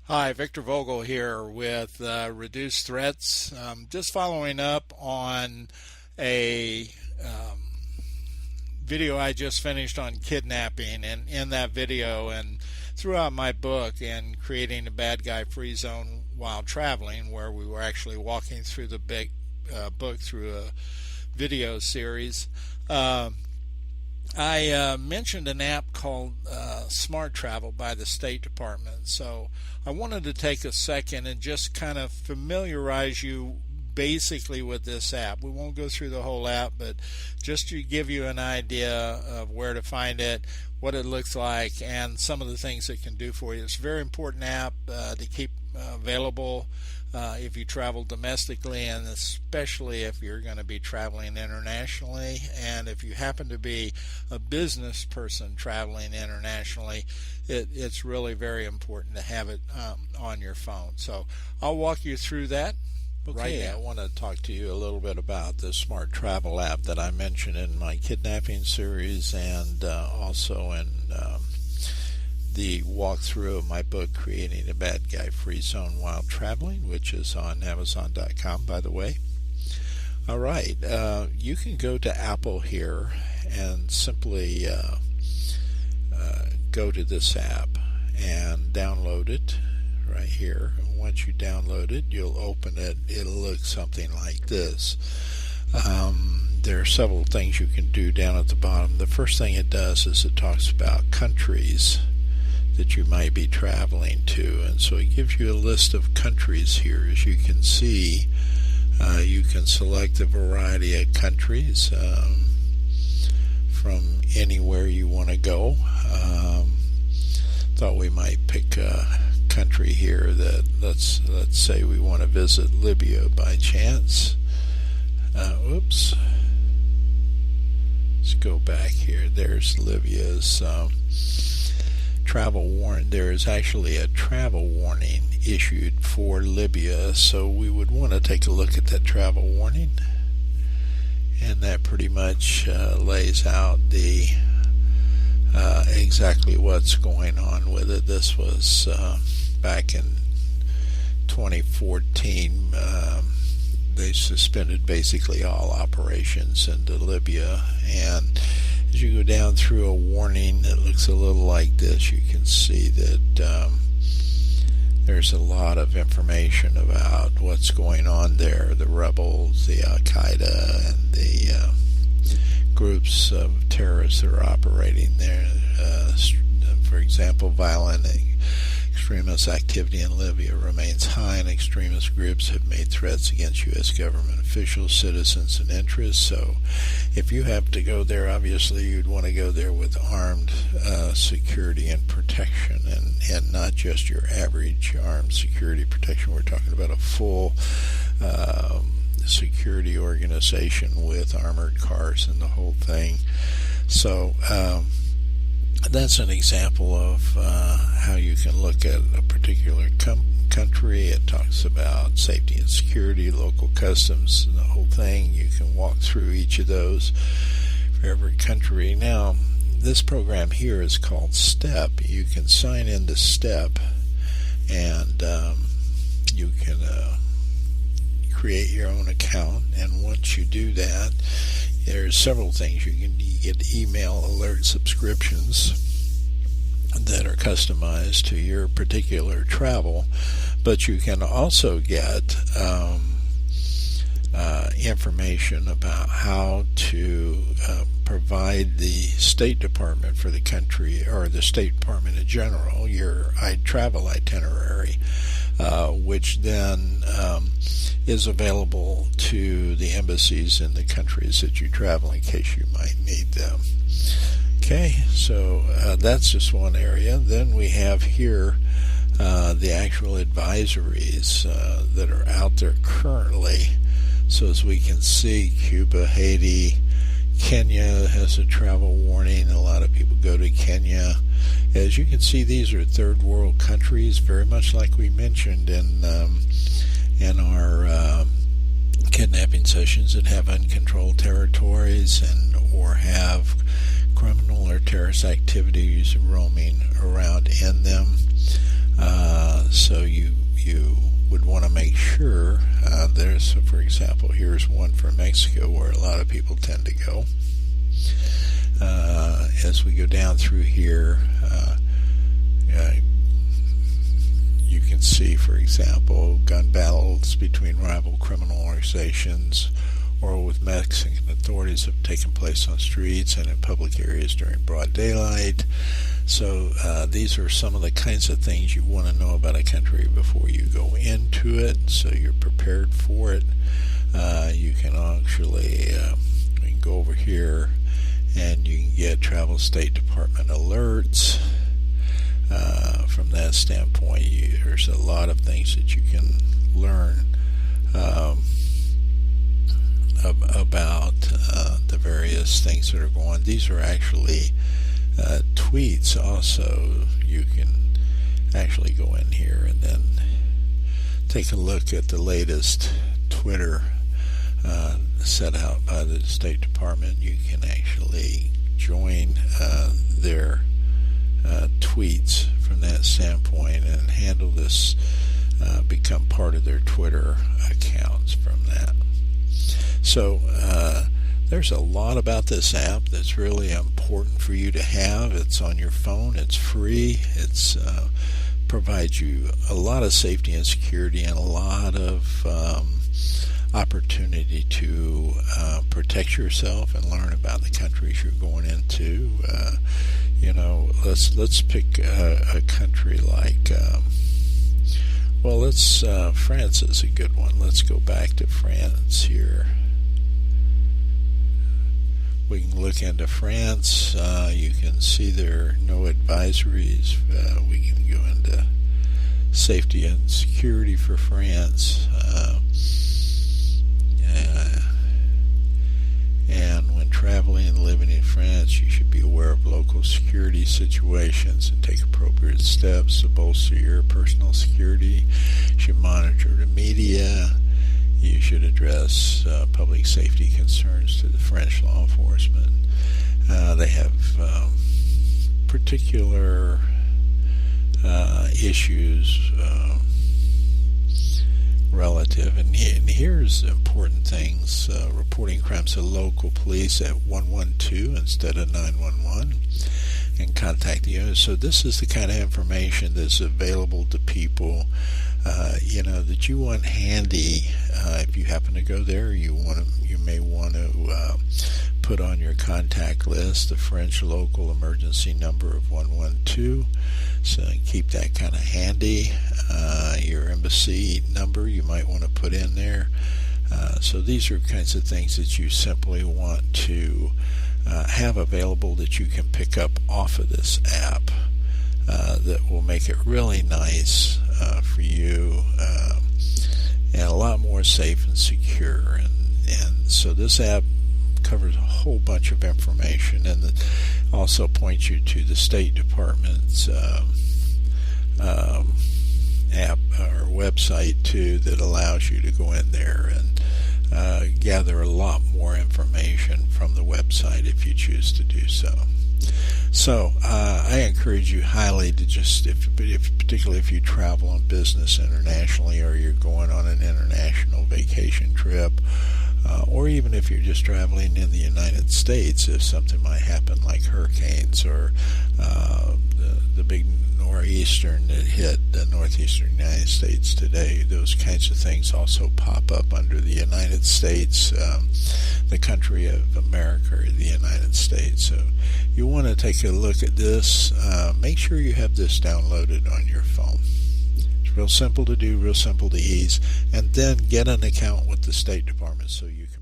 Hi, Victor Vogel here with Reduced Threats. Just following up on a video I just finished on kidnapping, and in that video and throughout my book and creating a bad guy free zone while traveling, where we were actually walking through the big book through a video series. I mentioned an app called SmartTravel by the State Department. So I wanted to take a second and just kind of familiarize you basically with this app. We won't go through the whole app, but just to give you an idea of where to find it, what it looks like, and some of the things it can do for you. It's a very important app to keep available if you travel domestically, and especially if you're going to be traveling internationally. And if you happen to be a business person traveling internationally, it's really very important to have it on your phone. So I'll walk you through that. Okay, right now. I want to talk to you a little bit about the SmartTravel app that I mentioned in my kidnapping series, and also in the walkthrough of my book, Creating a Bad Guy Free Zone While Traveling, which is on Amazon.com, by the way. All right, you can go to Apple here and simply go to this app and download it right here. And once you download it, you'll open it. It'll look something like this. There are several things you can do down at the bottom. The first thing it does is it talks about countries that you might be traveling to, and so it gives you a list of countries here. As you can see, you can select a variety of countries from anywhere you want to go. Thought we might pick a country here that let's say we want to visit Libya by chance. Oops. Let's go back here. There's Libya's travel warning. There is actually a travel warning issued for Libya, so we would want to take a look at that travel warning, and that pretty much lays out the exactly what's going on with it. This was back in 2014. They suspended basically all operations into Libya, and as you go down through a warning that looks a little like this, you can see that there's a lot of information about what's going on there, the rebels, the Al-Qaeda, and the groups of terrorists that are operating there. For example, violent extremist activity in Libya remains high, and extremist groups have made threats against U.S. government officials, citizens, and interests. So if you have to go there, obviously you'd want to go there with armed security and protection, and not just your average armed security protection. We're talking about a full security organization with armored cars and the whole thing. So that's an example of how you can look at a particular country. It talks about safety and security, local customs, and the whole thing. You can walk through each of those for every country. Now, this program here is called S.T.E.P. You can sign into S.T.E.P. and you can create your own account, and once you do that, there's several things you can get. Email alert subscriptions that are customized to your particular travel, but you can also get information about how to provide the State Department for the country, or the State Department in general, your travel itinerary, which then is available to the embassies in the countries that you travel in case you might need them. Okay, so that's just one area. Then we have here the actual advisories that are out there currently. So as we can see, Cuba, Haiti, Kenya has a travel warning. A lot of people go to Kenya. As you can see, these are third world countries, very much like we mentioned in our kidnapping sessions, that have uncontrolled territories and or have criminal or terrorist activities roaming around in them. So you would want to make sure there's, for example, here's one for Mexico where a lot of people tend to go. As we go down through here, you can see, for example, gun battles between rival criminal organizations or with Mexican authorities have taken place on streets and in public areas during broad daylight. So these are some of the kinds of things you want to know about a country before you go into it, so you're prepared for it. You can actually we can go over here and you can get Travel State Department alerts. From that standpoint, there's a lot of things that you can learn about the various things that are going on. These are actually tweets also. You can actually go in here and then take a look at the latest Twitter set out by the State Department. You can actually join their tweets from that standpoint and handle this, become part of their Twitter accounts from that. So there's a lot about this app that's really important for you to have. It's on your phone. It's free. It's provides you a lot of safety and security and a lot of opportunity to protect yourself and learn about the countries you're going into. Let's pick a country like France is a good one. Let's go back to France here. We can look into France. You can see there are no advisories. We can go into safety and security for France. And when traveling and living in France, you should be aware of local security situations and take appropriate steps to bolster your personal security. You should monitor the media. You should address public safety concerns to the French law enforcement. They have particular issues relative, and here's important things: reporting crimes to local police at 112 instead of 911, and contact the owners. So this is the kind of information that's available to people, that you want handy. If you happen to go there, you may want to put on your contact list the French local emergency number of 112. So keep that kind of handy. Your embassy number you might want to put in there. So these are kinds of things that you simply want to have available that you can pick up off of this app that will make it really nice for you and a lot more safe and secure. And so this app covers a whole bunch of information, and also points you to the State Department's app or website too, that allows you to go in there and gather a lot more information from the website if you choose to do so. So I encourage you highly to just, particularly if you travel on business internationally, or you're going on an international vacation trip, or even if you're just traveling in the United States, if something might happen like hurricanes or the big nor'eastern that hit the northeastern United States today, those kinds of things also pop up under the United States, the country of America, or the United States. So you want to take a look at this. Make sure you have this downloaded on your phone. It's real simple to do, real simple to ease, and then get an account with the State Department so you can